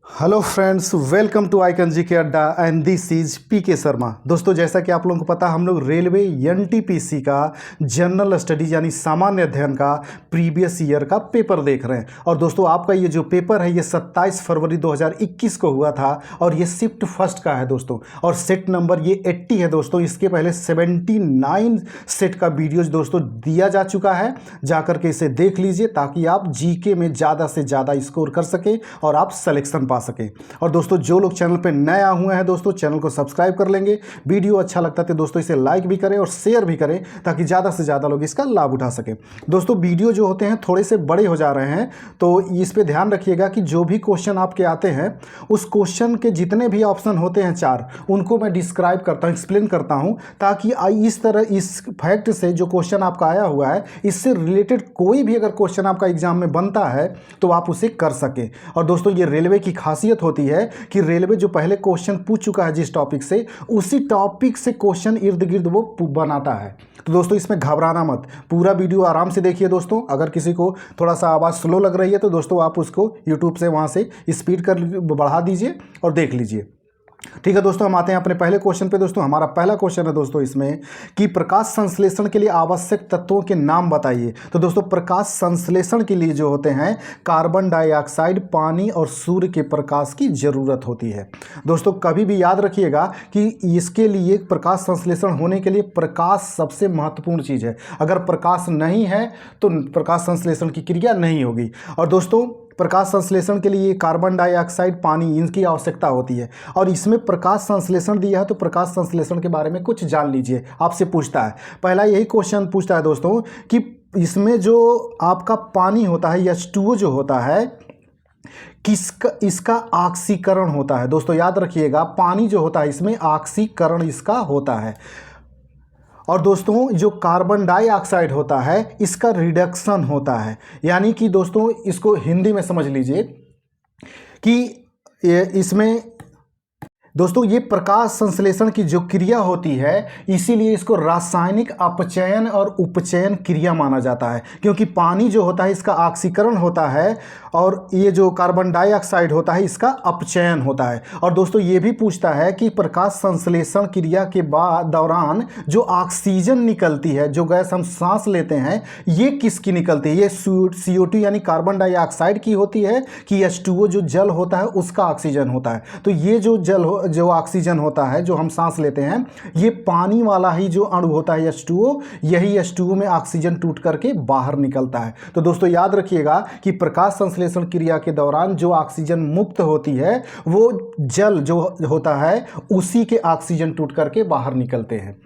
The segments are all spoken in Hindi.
Hello friends, welcome to icon G K अड्डा एंड दिस इज पी के शर्मा। दोस्तों, जैसा कि आप लोगों को पता, हम लोग रेलवे एनटीपीसी का जनरल स्टडीज यानी सामान्य अध्ययन का प्रीवियस ईयर का पेपर देख रहे हैं। और दोस्तों, आपका ये जो पेपर है ये 27 फरवरी 2021 को हुआ था और ये शिफ्ट फर्स्ट का है दोस्तों। और सेट नंबर ये 80 है दोस्तों। इसके पहले 79 सेट का वीडियोज दोस्तों दिया जा चुका है, जाकर के इसे देख लीजिए ताकि आप जीके में ज़्यादा से ज़्यादा स्कोर कर सकें और आप सिलेक्शन पा सकें। और दोस्तों, जो लोग चैनल पे नए आए हुए हैं दोस्तों, चैनल को सब्सक्राइब कर लेंगे। वीडियो अच्छा लगता है तो दोस्तों इसे लाइक भी करें और शेयर भी करें ताकि ज़्यादा से ज़्यादा लोग इसका लाभ उठा सकें। दोस्तों, वीडियो जो होते हैं थोड़े से बड़े हो जा रहे हैं, तो इस पे ध्यान रखिएगा कि जो भी क्वेश्चन आपके आते हैं उस क्वेश्चन के जितने भी ऑप्शन होते हैं 4, उनको मैं डिस्क्राइब करता हूँ, एक्सप्लेन करता हूँ, ताकि इस तरह इस फैक्ट से जो क्वेश्चन आपका आया हुआ है इससे रिलेटेड कोई भी अगर क्वेश्चन आपका एग्जाम में बनता है तो आप उसे कर सकें। और दोस्तों, ये रेलवे की खासियत होती है कि रेलवे जो पहले क्वेश्चन पूछ चुका है जिस टॉपिक से, उसी टॉपिक से क्वेश्चन इर्द गिर्द वो बनाता है। तो दोस्तों, इसमें घबराना मत, पूरा वीडियो आराम से देखिए दोस्तों। अगर किसी को थोड़ा सा आवाज़ स्लो लग रही है तो दोस्तों आप उसको यूट्यूब से वहाँ से स्पीड कर बढ़ा दीजिए और देख लीजिए। ठीक है दोस्तों, हम आते हैं अपने पहले क्वेश्चन पे। दोस्तों, हमारा पहला क्वेश्चन है दोस्तों इसमें कि प्रकाश संश्लेषण के लिए आवश्यक तत्वों के नाम बताइए। तो दोस्तों, प्रकाश संश्लेषण के लिए जो होते हैं कार्बन डाइऑक्साइड, पानी और सूर्य के प्रकाश की जरूरत होती है। दोस्तों, कभी भी याद रखिएगा कि इसके लिए प्रकाश संश्लेषण होने के लिए प्रकाश सबसे महत्वपूर्ण चीज़ है। अगर प्रकाश नहीं है तो प्रकाश संश्लेषण की क्रिया नहीं होगी। और दोस्तों, प्रकाश संश्लेषण के लिए कार्बन डाइऑक्साइड, पानी, इनकी आवश्यकता होती है। और इसमें प्रकाश संश्लेषण दिया है तो प्रकाश संश्लेषण के बारे में कुछ जान लीजिए। आपसे पूछता है, पहला यही क्वेश्चन पूछता है दोस्तों कि इसमें जो आपका पानी होता है H2O जो होता है, इसका ऑक्सीकरण होता है। दोस्तों याद रखिएगा, पानी जो होता है इसमें ऑक्सीकरण इसका होता है। और दोस्तों, जो कार्बन डाइऑक्साइड होता है इसका रिडक्शन होता है। यानी कि दोस्तों, इसको हिंदी में समझ लीजिए कि इसमें दोस्तों ये प्रकाश संश्लेषण की जो क्रिया होती है, इसीलिए इसको रासायनिक अपचयन और उपचयन क्रिया माना जाता है। क्योंकि पानी जो होता है इसका ऑक्सीकरण होता है और ये जो कार्बन डाइऑक्साइड होता है इसका अपचयन होता है। और दोस्तों, ये भी पूछता है कि प्रकाश संश्लेषण क्रिया के बाद दौरान जो ऑक्सीजन निकलती है, जो गैस हम सांस लेते हैं, ये किसकी निकलती है? ये CO2 यानी कार्बन डाइऑक्साइड की होती है कि H2O जो जल होता है उसका ऑक्सीजन होता है? तो ये जो ऑक्सीजन होता है जो हम सांस लेते हैं, ये पानी वाला ही जो अणु होता है H2O, यही H2O में ऑक्सीजन टूट करके बाहर निकलता है। तो दोस्तों याद रखिएगा कि प्रकाश संश्लेषण क्रिया के दौरान जो ऑक्सीजन मुक्त होती है वो जल जो होता है उसी के ऑक्सीजन टूट करके बाहर निकलते हैं।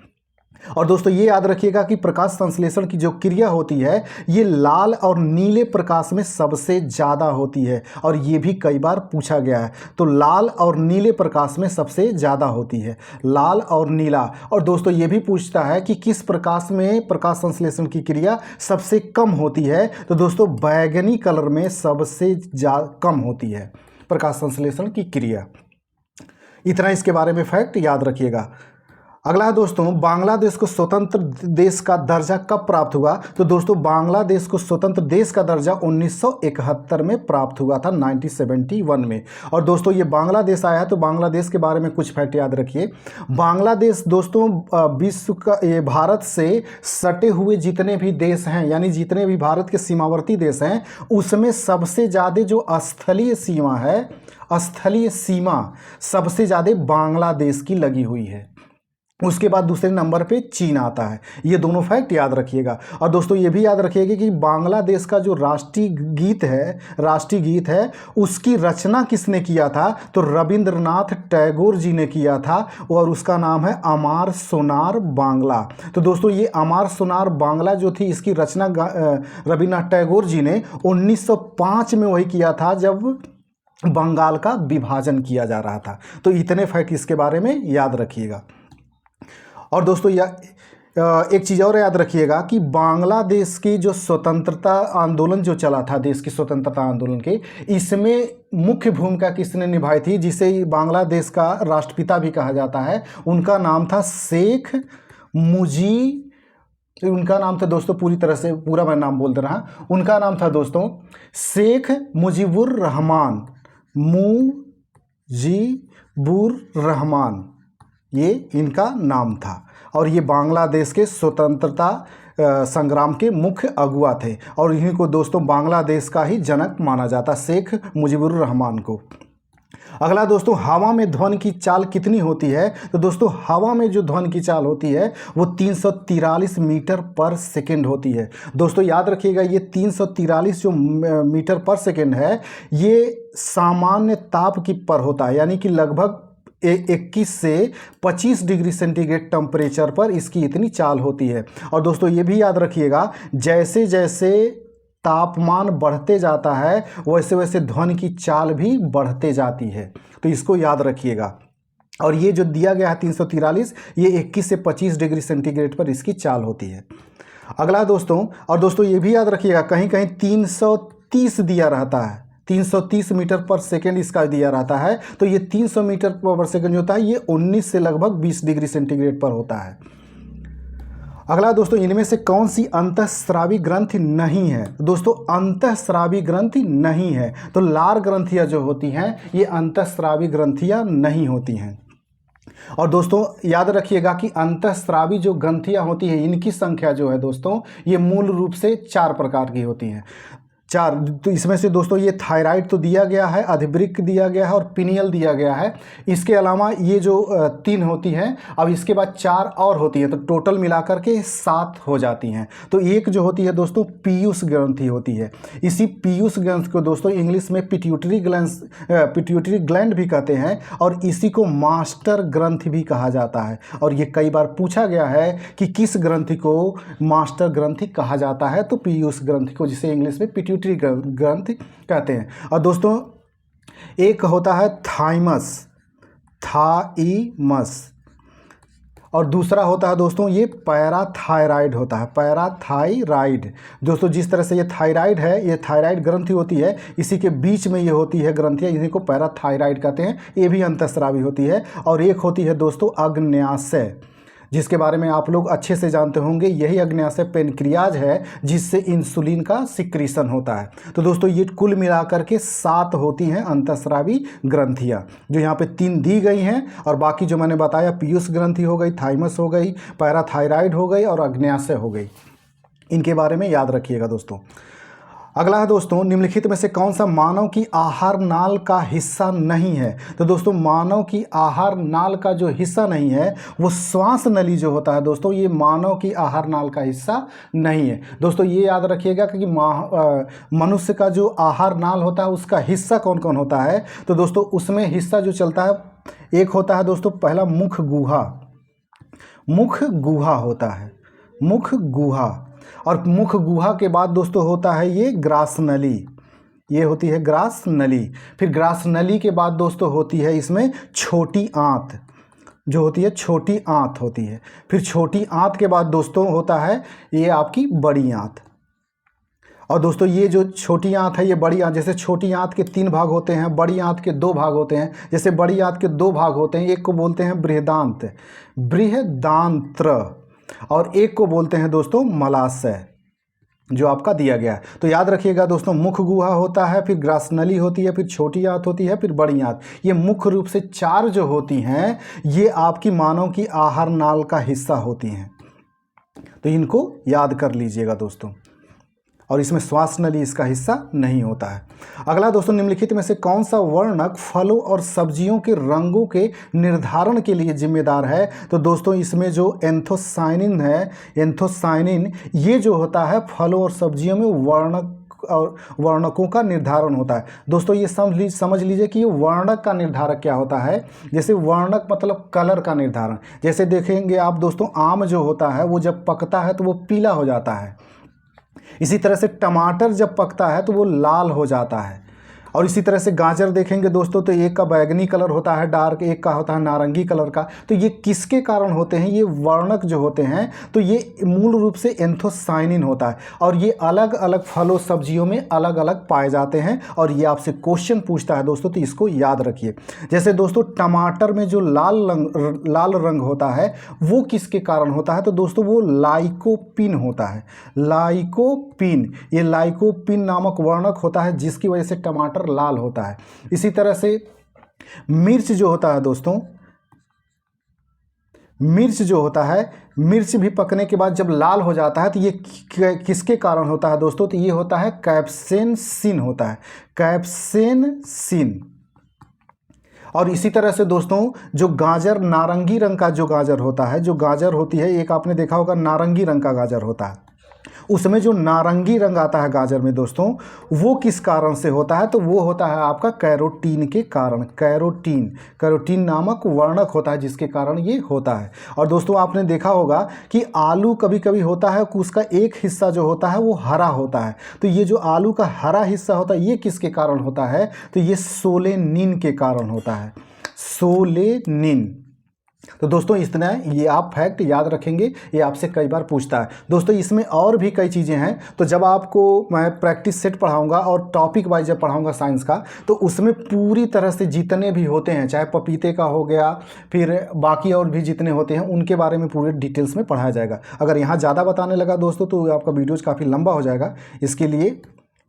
और दोस्तों, ये याद रखिएगा कि प्रकाश संश्लेषण की जो क्रिया होती है ये लाल और नीले प्रकाश में सबसे ज़्यादा होती है। और ये भी कई बार पूछा गया है। तो लाल और नीले प्रकाश में सबसे ज़्यादा होती है, लाल और नीला। और दोस्तों, ये भी पूछता है कि किस प्रकाश में प्रकाश संश्लेषण की क्रिया सबसे कम होती है। तो दोस्तों, बैंगनी कलर में सबसे कम होती है प्रकाश संश्लेषण की क्रिया। इतना इसके बारे में फैक्ट याद रखिएगा। अगला है दोस्तों, बांग्लादेश को स्वतंत्र देश का दर्जा कब प्राप्त हुआ? तो दोस्तों, बांग्लादेश को स्वतंत्र देश का दर्जा 1971 में प्राप्त हुआ था, 1971 में। और दोस्तों, ये बांग्लादेश आया है तो बांग्लादेश के बारे में कुछ फैक्ट याद रखिए। बांग्लादेश दोस्तों विश्व का, ये भारत से सटे हुए जितने भी देश हैं, यानी जितने भी भारत के सीमावर्ती देश हैं, उसमें सबसे ज़्यादा जो स्थलीय सीमा है, स्थलीय सीमा सबसे ज़्यादा बांग्लादेश की लगी हुई है। उसके बाद दूसरे नंबर पे चीन आता है। ये दोनों फैक्ट याद रखिएगा। और दोस्तों, ये भी याद रखिएगा कि बांग्लादेश का जो राष्ट्रीय गीत है उसकी रचना किसने किया था? तो रविंद्रनाथ टैगोर जी ने किया था और उसका नाम है अमार सोनार बांग्ला। तो दोस्तों, ये अमार सोनार बांग्ला जो थी इसकी रचना रविंद्रनाथ टैगोर जी ने 1905 में वही किया था जब बंगाल का विभाजन किया जा रहा था। तो इतने फैक्ट इसके बारे में याद रखिएगा। और दोस्तों, एक चीज़ और याद रखिएगा कि बांग्लादेश की जो स्वतंत्रता आंदोलन जो चला था, देश की स्वतंत्रता आंदोलन के, इसमें मुख्य भूमिका किसने निभाई थी, जिसे बांग्लादेश का राष्ट्रपिता भी कहा जाता है? उनका नाम था शेख मुजीब। उनका नाम था दोस्तों, पूरी तरह से पूरा मैं नाम बोल दे रहा, उनका नाम था दोस्तों शेख मुजीबुर रहमान मुजीबुर रहमान, ये इनका नाम था और ये बांग्लादेश के स्वतंत्रता संग्राम के मुख्य अगुआ थे और इन्हीं को दोस्तों बांग्लादेश का ही जनक माना जाता, शेख मुजीबुर रहमान को। अगला दोस्तों, हवा में ध्वनि की चाल कितनी होती है? तो दोस्तों हवा में जो ध्वनि की चाल होती है वो 343 मीटर पर सेकेंड होती है। दोस्तों याद रखिएगा, ये 343 जो मीटर पर सेकेंड है ये सामान्य ताप की पर होता है, यानी कि लगभग 21 से 25 डिग्री सेंटीग्रेड टेम्परेचर पर इसकी इतनी चाल होती है। और दोस्तों ये भी याद रखिएगा, जैसे जैसे तापमान बढ़ते जाता है वैसे वैसे ध्वनि की चाल भी बढ़ते जाती है, तो इसको याद रखिएगा। और ये जो दिया गया है 343, ये 21 से 25 डिग्री सेंटीग्रेड पर इसकी चाल होती है। अगला दोस्तों, और दोस्तों ये भी याद रखिएगा, कहीं कहीं 330 दिया रहता है, 330 मीटर पर सेकेंड इसका दिया रहता है, तो ये 300 मीटर पर सेकेंड जो होता है ये 19 से लगभग 20 डिग्री सेंटीग्रेड पर होता है। अगला दोस्तों, इनमें से कौन सी अंतःस्रावी ग्रंथि नहीं है? दोस्तों अंतःस्रावी ग्रंथि नहीं है, तो लार ग्रंथियां जो होती हैं ये अंतःस्रावी ग्रंथियां नहीं होती हैं। और दोस्तों याद रखिएगा कि अंतःस्रावी जो ग्रंथियां होती हैं इनकी संख्या जो है दोस्तों ये मूल रूप से 4 प्रकार की होती हैं, 4। तो इसमें से दोस्तों ये थायराइड तो दिया गया है, अधिवृक्क दिया गया है और पिनियल दिया गया है। इसके अलावा ये जो 3 होती हैं, अब इसके बाद 4 और होती हैं, तो टोटल मिलाकर के 7 हो जाती हैं। तो एक जो होती है दोस्तों पीयूष ग्रंथि होती है। इसी पीयूष ग्रंथि को दोस्तों इंग्लिश में पिट्यूटरी ग्लैंड भी कहते हैं और इसी को मास्टर ग्रंथि भी कहा जाता है। और ये कई बार पूछा गया है कि किस ग्रंथि को मास्टर ग्रंथि कहा जाता है, तो पीयूष ग्रंथि को, जिसे इंग्लिश में पिट्यूटरी ग्रंथि कहते हैं। और दोस्तों एक होता है थाइमस, और दूसरा होता है दोस्तों ये पैराथायराइड होता है, पैराथायराइड। दोस्तों जिस तरह से ये थायराइड है, ये थायराइड ग्रंथि होती है, इसी के बीच में ये होती है ग्रंथियाँ, इन्हीं को पैराथायराइड कहते हैं, ये भी अंतःस्रावी होती है। और एक होती है दोस्तों अग्न्याशय, जिसके बारे में आप लोग अच्छे से जानते होंगे, यही अग्न्याशय पेनक्रियाज है जिससे इंसुलिन का सिक्रीशन होता है। तो दोस्तों ये कुल मिलाकर के 7 होती हैं अंतःस्रावी ग्रंथियाँ, जो यहाँ पे 3 दी गई हैं और बाकी जो मैंने बताया पीयूष ग्रंथि हो गई, थाइमस हो गई, पैराथायराइड हो गई और अग्न्याशय हो गई, इनके बारे में याद रखिएगा दोस्तों। अगला है दोस्तों, निम्नलिखित में से कौन सा मानव की आहार नाल का हिस्सा नहीं है? तो दोस्तों मानव की आहार नाल का जो हिस्सा नहीं है वो श्वास नली जो होता है दोस्तों, ये मानव की आहार नाल का हिस्सा नहीं है। दोस्तों ये याद रखिएगा कि मनुष्य का जो आहार नाल होता है उसका हिस्सा कौन कौन होता है? तो दोस्तों उसमें हिस्सा जो चलता है, एक होता है दोस्तों पहला मुख गुहा होता है, मुख गुहा। और मुख गुहा के बाद दोस्तों होता है ये ग्रास नली, ये होती है ग्रास नली। फिर ग्रास नली के बाद दोस्तों होती है इसमें छोटी आंत, जो होती है छोटी आंत होती है। फिर छोटी आंत के बाद दोस्तों होता है ये आपकी बड़ी आंत। और दोस्तों ये जो छोटी आंत है, ये बड़ी आंत, जैसे छोटी आंत के 3 भाग होते हैं, बड़ी आंत के 2 भाग होते हैं। जैसे बड़ी आंत के 2 भाग होते हैं, एक को बोलते हैं बृहदांत्र और एक को बोलते हैं दोस्तों मलाशय, जो आपका दिया गया है। तो याद रखिएगा दोस्तों, मुख गुहा होता है, फिर ग्रासनली होती है, फिर छोटी आंत होती है, फिर बड़ी आंत। ये मुख्य रूप से 4 जो होती हैं ये आपकी मानव की आहार नाल का हिस्सा होती हैं, तो इनको याद कर लीजिएगा दोस्तों। और इसमें श्वास नली इसका हिस्सा नहीं होता है। अगला दोस्तों, निम्नलिखित में से कौन सा वर्णक फलों और सब्जियों के रंगों के निर्धारण के लिए जिम्मेदार है? तो दोस्तों इसमें जो एंथोसाइनिन है, एंथोसाइनिन ये जो होता है फलों और सब्जियों में वर्णकों का निर्धारण होता है। दोस्तों ये समझ लीजिए कि ये वर्णक का निर्धारक क्या होता है। जैसे वर्णक मतलब कलर का निर्धारण, जैसे देखेंगे आप दोस्तों आम जो होता है वो जब पकता है तो वो पीला हो जाता है, इसी तरह से टमाटर जब पकता है तो वो लाल हो जाता है। और इसी तरह से गाजर देखेंगे दोस्तों तो एक का बैगनी कलर होता है डार्क, एक का होता है नारंगी कलर का। तो ये किसके कारण होते हैं? ये वर्णक जो होते हैं तो ये मूल रूप से एंथोसाइनिन होता है और ये अलग अलग फलों सब्जियों में अलग अलग पाए जाते हैं। और ये आपसे क्वेश्चन पूछता है दोस्तों, तो इसको याद रखिए। जैसे दोस्तों टमाटर में जो लाल रंग होता है वो किसके कारण होता है? तो दोस्तों वो लाइकोपिन होता है, लाइकोपिन। ये लाइकोपिन नामक वर्णक होता है जिसकी वजह से टमाटर लाल होता है। इसी तरह से मिर्च जो होता है दोस्तों, मिर्च जो होता है, मिर्च भी पकने के बाद जब लाल हो जाता है तो ये किसके कारण होता है दोस्तों? तो ये होता है कैप्सेसिन होता है, कैप्सेसिन। और इसी तरह से दोस्तों जो गाजर, नारंगी रंग का जो गाजर होता है, जो गाजर होती है, एक आपने देखा होगा नारंगी रंग का गाजर होता है, उसमें जो नारंगी रंग आता है गाजर में दोस्तों, वो किस कारण से होता है? तो वो होता है आपका कैरोटीन के कारण। कैरोटीन, कैरोटीन नामक वर्णक होता है जिसके कारण ये होता है। और दोस्तों आपने देखा होगा कि आलू कभी कभी होता है कि उसका एक हिस्सा जो होता है वो हरा होता है, तो ये जो आलू का हरा हिस्सा होता है ये किसके कारण होता है? तो ये सोलेनिन के कारण होता है, सोलेनिन। तो दोस्तों इतना ये आप फैक्ट याद रखेंगे, ये आपसे कई बार पूछता है। दोस्तों इसमें और भी कई चीज़ें हैं, तो जब आपको मैं प्रैक्टिस सेट पढ़ाऊंगा और टॉपिक वाइज जब पढ़ाऊंगा साइंस का, तो उसमें पूरी तरह से जितने भी होते हैं, चाहे पपीते का हो गया, फिर बाकी और भी जितने होते हैं उनके बारे में पूरे डिटेल्स में पढ़ाया जाएगा। अगर यहाँ ज़्यादा बताने लगा दोस्तों तो आपका वीडियोज़ काफ़ी लंबा हो जाएगा, इसके लिए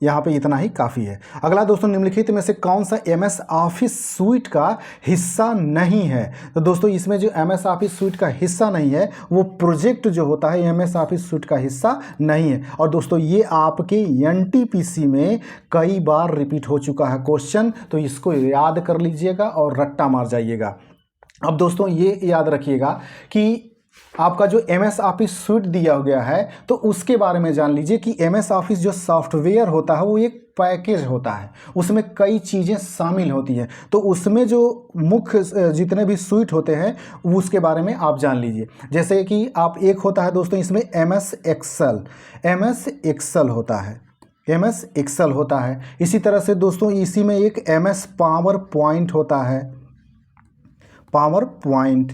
यहाँ पे इतना ही काफ़ी है। अगला दोस्तों, निम्नलिखित में से कौन सा MS ऑफिस सूट का हिस्सा नहीं है? तो दोस्तों इसमें जो MS ऑफिस सूट का हिस्सा नहीं है वो प्रोजेक्ट जो होता है MS ऑफिस सूट का हिस्सा नहीं है। और दोस्तों ये आपके NTPC में कई बार रिपीट हो चुका है क्वेश्चन, तो इसको याद कर लीजिएगा और रट्टा मार जाइएगा। अब दोस्तों ये याद रखिएगा कि आपका जो MS ऑफिस सूट दिया गया है तो उसके बारे में जान लीजिए कि MS ऑफिस जो सॉफ्टवेयर होता है वो एक पैकेज होता है, उसमें कई चीज़ें शामिल होती हैं। तो उसमें जो मुख्य जितने भी सूट होते हैं उसके बारे में आप जान लीजिए। जैसे कि आप एक होता है दोस्तों इसमें MS एक्सेल, MS एक्सेल होता है, MS एक्सेल होता है। इसी तरह से दोस्तों इसी में एक MS पावर पॉइंट होता है, पावर पॉइंट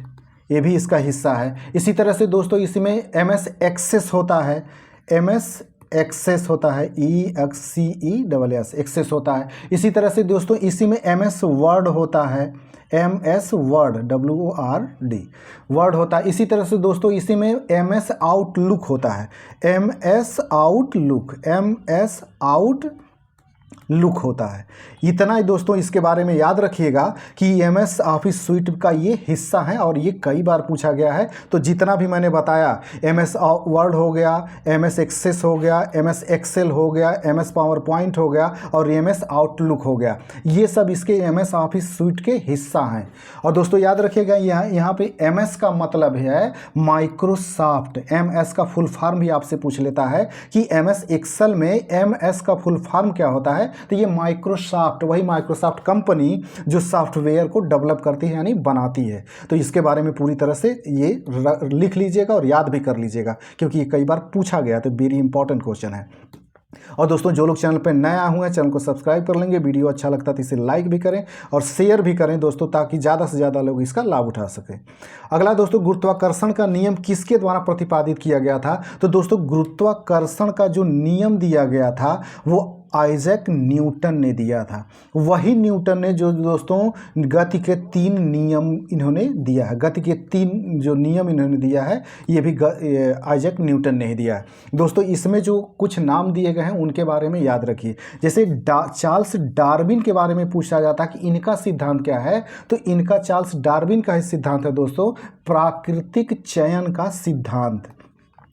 ये भी इसका हिस्सा है। इसी तरह से दोस्तों इसमें MS एक्सेस होता है, MS एक्सेस होता है, EXCESS एक्सेस होता है। इसी तरह से दोस्तों इसी में MS वर्ड होता है, MS वर्ड WORD वर्ड होता है। इसी तरह से दोस्तों इसी में MS आउटलुक होता है, MS outlook, MS out look होता है। इतना ही दोस्तों इसके बारे में याद रखिएगा कि MS ऑफिस सूट का ये हिस्सा है और ये कई बार पूछा गया है। तो जितना भी मैंने बताया, MS वर्ड हो गया, MS एक्सेस हो गया, MS एक्सेल हो गया, MS पावर पॉइंट हो गया और MS आउटलुक हो गया, ये सब इसके MS ऑफिस सूट के हिस्सा हैं। और दोस्तों याद रखिएगा यहाँ पे MS का मतलब है माइक्रोसॉफ्ट। MS का फुल फॉर्म भी आपसे पूछ लेता है कि MS एक्सेल में MS का फुल फॉर्म क्या होता है? तो ये माइक्रोसॉफ्ट, वही माइक्रोसॉफ्ट कंपनी जो सॉफ्टवेयर को डेवलप करती है यानी बनाती है। तो इसके बारे में पूरी तरह से ये लिख लीजिएगा और याद भी कर लीजिएगा क्योंकि ये कई बार पूछा गया, तो वेरी इंपॉर्टेंट क्वेश्चन है। और दोस्तों जो लोग चैनल पर नया हुए हैं चैनल को सब्सक्राइब कर लेंगे, वीडियो अच्छा लगता है तो इसे लाइक भी करें और शेयर भी करें दोस्तों, ताकि ज़्यादा से ज़्यादा लोग इसका लाभ उठा सकें। अगला दोस्तों, गुरुत्वाकर्षण का नियम किसके द्वारा प्रतिपादित किया गया था? तो दोस्तों गुरुत्वाकर्षण का जो नियम दिया गया था वो आइजैक न्यूटन ने दिया था। वही न्यूटन ने जो दोस्तों गति के 3 नियम इन्होंने दिया है, गति के 3 जो नियम इन्होंने दिया है ये भी आइजैक न्यूटन ने ही दिया है। दोस्तों इसमें जो कुछ नाम दिए गए हैं उनके बारे में याद रखिए। जैसे चार्ल्स डार्विन के बारे में पूछा जाता है कि इनका सिद्धांत क्या है, तो इनका चार्ल्स डार्विन का ही सिद्धांत है दोस्तों प्राकृतिक चयन का सिद्धांत।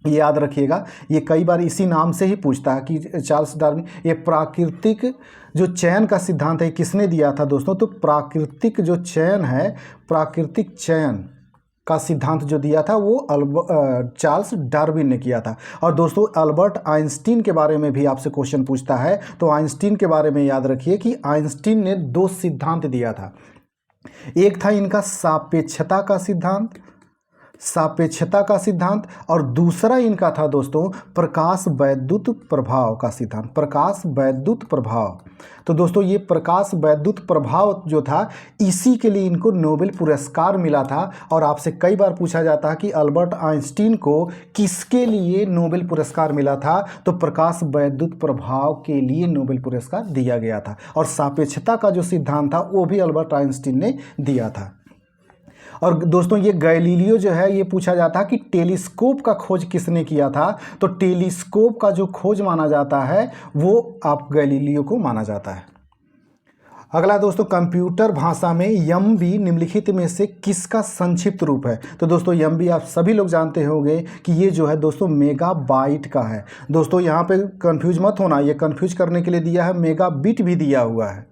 ये याद रखिएगा, ये कई बार इसी नाम से ही पूछता है कि चार्ल्स डार्विन, ये प्राकृतिक जो चयन का सिद्धांत है किसने दिया था दोस्तों? तो प्राकृतिक जो चयन है, प्राकृतिक चयन का सिद्धांत जो दिया था वो चार्ल्स डार्विन ने किया था। और दोस्तों अल्बर्ट आइंस्टीन के बारे में भी आपसे क्वेश्चन पूछता है, तो आइंस्टीन के बारे में याद रखिए कि आइंस्टीन ने 2 सिद्धांत दिया था। एक था इनका सापेक्षता का सिद्धांत, सापेक्षता का सिद्धांत, और दूसरा इनका था दोस्तों प्रकाश वैद्युत प्रभाव का सिद्धांत, प्रकाश वैद्युत प्रभाव। तो दोस्तों ये प्रकाश वैद्युत प्रभाव जो था इसी के लिए इनको नोबेल पुरस्कार मिला था। और आपसे कई बार पूछा जाता है कि अल्बर्ट आइंस्टीन को किसके लिए नोबेल पुरस्कार मिला था? तो प्रकाश वैद्युत प्रभाव के लिए नोबेल पुरस्कार दिया गया था। और सापेक्षता का जो सिद्धांत था वो भी अल्बर्ट आइंस्टीन ने दिया था। और दोस्तों ये गैलीलियो जो है ये पूछा जाता है कि टेलीस्कोप का खोज किसने किया था? तो टेलीस्कोप का जो खोज माना जाता है वो आप गैलीलियो को माना जाता है। अगला दोस्तों, कंप्यूटर भाषा में एमबी निम्नलिखित में से किसका संक्षिप्त रूप है? तो दोस्तों एमबी आप सभी लोग जानते होंगे कि ये जो है दोस्तों मेगाबाइट का है। दोस्तों यहाँ पे कंफ्यूज मत होना, ये कंफ्यूज करने के लिए दिया है, मेगाबिट भी दिया हुआ है।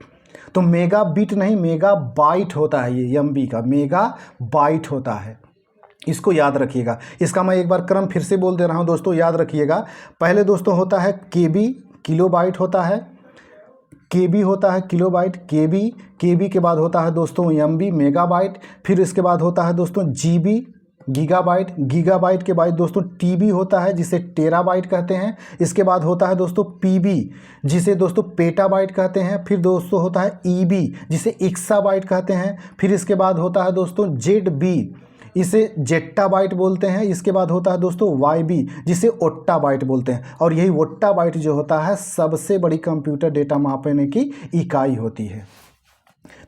तो मेगाबिट नहीं, मेगाबाइट होता है ये एमबी का, मेगाबाइट होता है, इसको याद रखिएगा। इसका मैं एक बार क्रम फिर से बोल दे रहा हूँ दोस्तों, याद रखिएगा। पहले दोस्तों होता है केबी, किलोबाइट होता है, केबी होता है किलोबाइट, केबी के बाद होता है दोस्तों एमबी मेगाबाइट, फिर इसके बाद होता है दोस्तों जीबी गीगाबाइट, गीगाबाइट के बाद दोस्तों टीबी होता है जिसे टेराबाइट कहते हैं, इसके बाद होता है दोस्तों पीबी जिसे दोस्तों पेटाबाइट कहते हैं, फिर दोस्तों होता है ईबी जिसे एक्साबाइट कहते हैं, फिर इसके बाद होता है दोस्तों जेडबी, इसे जेट्टाबाइट बोलते हैं, इसके बाद होता है दोस्तों वाईबी जिसे ओट्टाबाइट बोलते हैं, और यही ओट्टाबाइट जो होता है सबसे बड़ी कंप्यूटर डेटा मापने की इकाई होती है।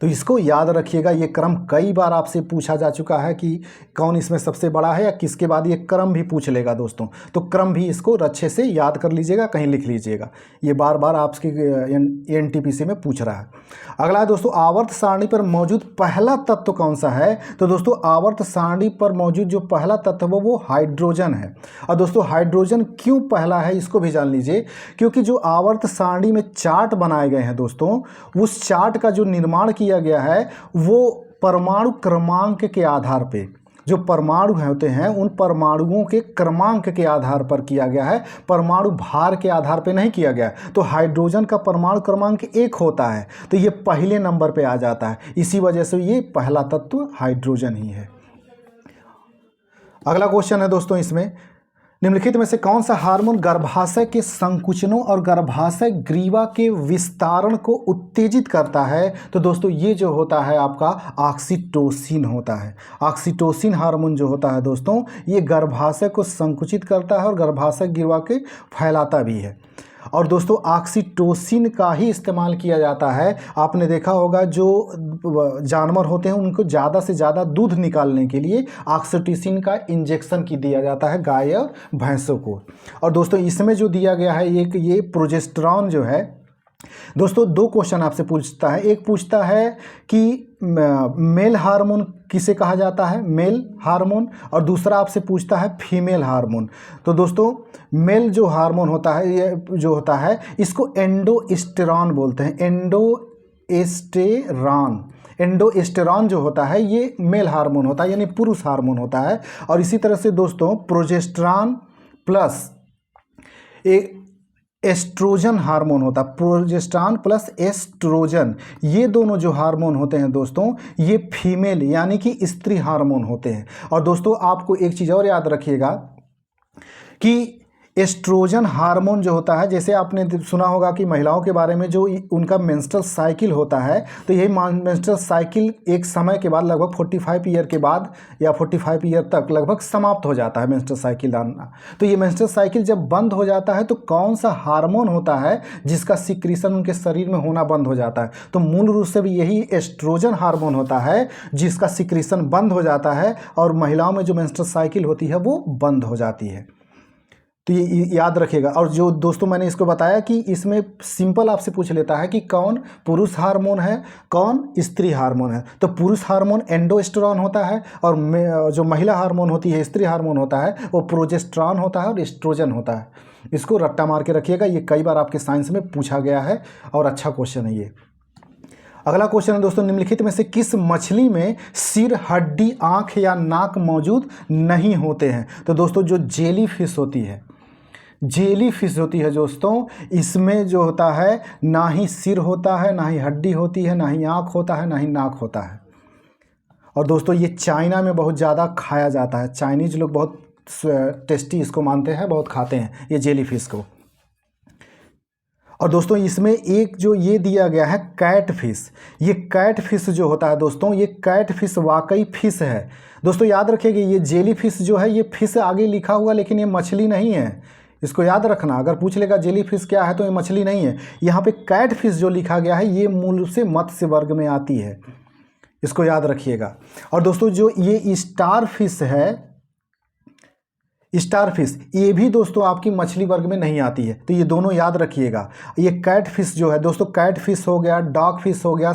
तो इसको याद रखिएगा, ये क्रम कई बार आपसे पूछा जा चुका है कि कौन इसमें सबसे बड़ा है या किसके बाद, ये क्रम भी पूछ लेगा दोस्तों। तो क्रम भी इसको अच्छे से याद कर लीजिएगा, कहीं लिख लीजिएगा, ये बार बार आपके एनटीपीसी में पूछ रहा है। अगला है दोस्तों, आवर्त सारणी पर मौजूद पहला तत्व कौन सा है? तो दोस्तों आवर्त सारणी पर मौजूद जो पहला तत्व है वो हाइड्रोजन है। और दोस्तों हाइड्रोजन क्यों पहला है इसको भी जान लीजिए, क्योंकि जो आवर्त सारणी में चार्ट बनाए गए हैं दोस्तों, उस चार्ट का जो निर्माण किया गया है वो परमाणु क्रमांक के आधार पे, जो परमाणु होते हैं उन परमाणुओं के क्रमांक के आधार पर किया गया है, परमाणु भार के आधार पे नहीं किया गया। तो हाइड्रोजन का परमाणु क्रमांक 1 होता है, तो ये पहले नंबर पे आ जाता है, इसी वजह से ये पहला तत्व हाइड्रोजन ही है। अगला क्वेश्चन है दोस्तों, इसमें निम्नलिखित में से कौन सा हार्मोन गर्भाशय के संकुचनों और गर्भाशय ग्रीवा के विस्तारण को उत्तेजित करता है? तो दोस्तों ये जो होता है आपका ऑक्सीटोसिन होता है। ऑक्सीटोसिन हार्मोन जो होता है दोस्तों, ये गर्भाशय को संकुचित करता है और गर्भाशय ग्रीवा के फैलाता भी है। और दोस्तों ऑक्सीटोसिन का ही इस्तेमाल किया जाता है। आपने देखा होगा जो जानवर होते हैं उनको ज़्यादा से ज़्यादा दूध निकालने के लिए ऑक्सीटोसिन का इंजेक्शन की दिया जाता है गाय और भैंसों को। और दोस्तों इसमें जो दिया गया है एक ये प्रोजेस्टेरॉन जो है दोस्तों, 2 क्वेश्चन आपसे पूछता है। एक पूछता है कि मेल हार्मोन किसे कहा जाता है, मेल हार्मोन, और दूसरा आपसे पूछता है फीमेल हार्मोन। तो दोस्तों मेल जो हार्मोन होता है, ये जो होता है इसको एंडोस्टेरॉन बोलते हैं, एंडोस्टेरॉन जो होता है ये मेल हार्मोन होता है, यानी पुरुष हार्मोन होता है। और इसी तरह से दोस्तों प्रोजेस्टेरॉन प्लस एस्ट्रोजन हार्मोन होता है, प्रोजेस्टेरॉन प्लस एस्ट्रोजन, ये दोनों जो हार्मोन होते हैं दोस्तों ये फीमेल यानी कि स्त्री हार्मोन होते हैं। और दोस्तों आपको एक चीज़ और याद रखिएगा कि एस्ट्रोजन हार्मोन जो होता है, जैसे आपने सुना होगा कि महिलाओं के बारे में जो उनका मेंस्ट्रुअल साइकिल होता है, तो यही मेंस्ट्रुअल साइकिल एक समय के बाद लगभग 45 ईयर के बाद या 45 ईयर तक लगभग समाप्त हो जाता है मेंस्ट्रुअल साइकिल आना। तो ये मेंस्ट्रुअल साइकिल जब बंद हो जाता है तो कौन सा हार्मोन होता है जिसका सिक्रीशन उनके शरीर में होना बंद हो जाता है? तो मूल रूप से भी यही एस्ट्रोजन हार्मोन होता है जिसका सिक्रीशन बंद हो जाता है और महिलाओं में जो मेंस्ट्रुअल साइकिल होती है वो बंद हो जाती है। तो ये याद रखिएगा। और जो दोस्तों मैंने इसको बताया कि इसमें सिंपल आपसे पूछ लेता है कि कौन पुरुष हार्मोन है, कौन स्त्री हार्मोन है। तो पुरुष हार्मोन एंडोस्टेरॉन होता है और जो महिला हार्मोन होती है, स्त्री हार्मोन होता है, वो प्रोजेस्टेरॉन होता है और एस्ट्रोजन होता है। इसको रट्टा मार के रखिएगा, ये कई बार आपके साइंस में पूछा गया है और अच्छा क्वेश्चन है ये। अगला क्वेश्चन है दोस्तों, निम्नलिखित में से किस मछली में सिर, हड्डी, आँख या नाक मौजूद नहीं होते हैं? तो दोस्तों जो जेली फिश होती है, जेली फिश होती है दोस्तों, इसमें जो होता है ना ही सिर होता है, ना ही हड्डी होती है, ना ही आँख होता है, ना ही नाक होता है। और दोस्तों ये चाइना में बहुत ज़्यादा खाया जाता है, चाइनीज लोग बहुत टेस्टी इसको मानते हैं, बहुत खाते हैं ये जेली फिश को। और दोस्तों इसमें एक जो ये दिया गया है कैट फिश, ये कैट फिश जो होता है दोस्तों, ये कैट फिश वाकई फिश है। दोस्तों याद रखिएगा ये जेली फिश जो है ये फिश आगे लिखा हुआ, लेकिन ये मछली नहीं है, इसको याद रखना। अगर पूछ लेगा जेली फिश क्या है तो ये मछली नहीं है। यहाँ पे कैट फिश जो लिखा गया है ये मूल रूप से मत्स्य वर्ग में आती है, इसको याद रखिएगा। और दोस्तों जो ये स्टार फिश है, स्टारफिश, ये भी दोस्तों आपकी मछली वर्ग में नहीं आती है, तो ये दोनों याद रखिएगा। ये कैट फिश जो है दोस्तों, कैट फिश हो गया, डॉग फिश हो गया,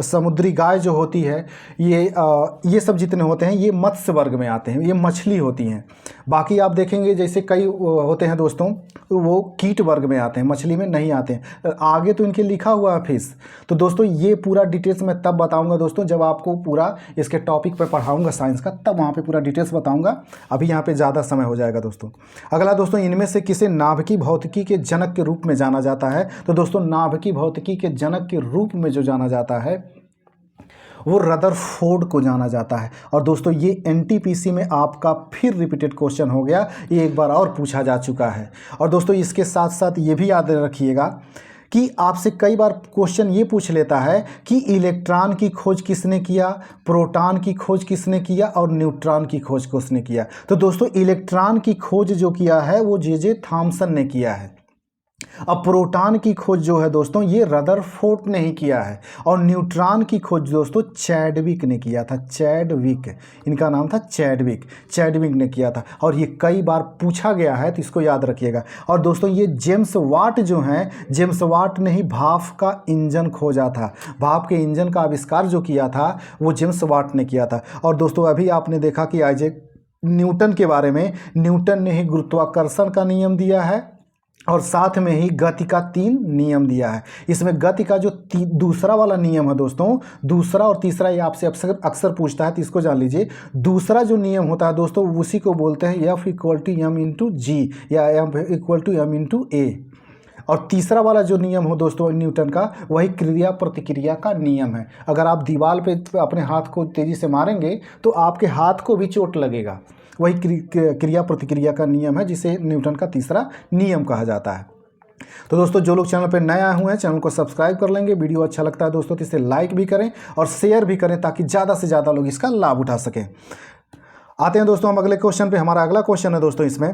समुद्री गाय जो होती है, ये सब जितने होते हैं ये मत्स्य वर्ग में आते हैं, ये मछली होती हैं। बाकी आप देखेंगे जैसे कई होते हैं दोस्तों, वो कीट वर्ग में आते हैं, मछली में नहीं आते हैं। आगे तो इनके लिखा हुआ है फिश। तो दोस्तों ये पूरा डिटेल्स मैं तब बताऊंगा दोस्तों जब आपको पूरा इसके टॉपिक पे पढ़ाऊंगा साइंस का, तब वहाँ पे पूरा डिटेल्स बताऊंगा। अभी यहाँ पे ज़्यादा समय हो जाएगा दोस्तों। अगला दोस्तों, इनमें से किसे नाभिकीय भौतिकी के जनक के रूप में जाना जाता है? तो दोस्तों नाभिकीय भौतिकी के जनक के रूप में जो जाना जाता है वो रदरफोर्ड को जाना जाता है। और दोस्तों ये एनटीपीसी में आपका फिर रिपीटेड क्वेश्चन हो गया, ये एक बार और पूछा जा चुका है। और दोस्तों इसके साथ साथ ये भी याद रखिएगा कि आपसे कई बार क्वेश्चन ये पूछ लेता है कि इलेक्ट्रॉन की खोज किसने किया, प्रोटॉन की खोज किसने किया और न्यूट्रॉन की खोज किसने किया। तो दोस्तों इलेक्ट्रॉन की खोज जो किया है वो जे थॉमसन ने किया है। अब प्रोटॉन की खोज जो है दोस्तों ये रदरफोर्ड ने ही किया है। और न्यूट्रॉन की खोज दोस्तों चैडविक ने किया था। चैडविक, इनका नाम था चैडविक, चैडविक ने किया था। और ये कई बार पूछा गया है, तो इसको याद रखिएगा। और दोस्तों ये जेम्स वाट जो हैं, जेम्स वाट ने ही भाप का इंजन खोजा था। भाप के इंजन का आविष्कार जो किया था वो जेम्स वाट ने किया था। और दोस्तों अभी आपने देखा कि आइजैक न्यूटन के बारे में, न्यूटन ने ही गुरुत्वाकर्षण का नियम दिया है और साथ में ही गति का 3 नियम दिया है। इसमें गति का जो दूसरा वाला नियम है दोस्तों, दूसरा और तीसरा ये आपसे अक्सर पूछता है, तो इसको जान लीजिए। दूसरा जो नियम होता है दोस्तों उसी को बोलते हैं F=m/g या F=m/a। और तीसरा वाला जो नियम हो दोस्तों न्यूटन का, वही क्रिया प्रतिक्रिया का नियम है। अगर आप दीवार पे अपने हाथ को तेज़ी से मारेंगे तो आपके हाथ को भी चोट लगेगा। वही क्रिया प्रतिक्रिया का नियम है, जिसे न्यूटन का तीसरा नियम कहा जाता है। तो दोस्तों जो लोग चैनल पर नए आए हुए हैं चैनल को सब्सक्राइब कर लेंगे। वीडियो अच्छा लगता है दोस्तों तो इसे लाइक भी करें और शेयर भी करें, ताकि ज़्यादा से ज़्यादा लोग इसका लाभ उठा सकें। आते हैं दोस्तों हम अगले क्वेश्चन पे। हमारा अगला क्वेश्चन है दोस्तों इसमें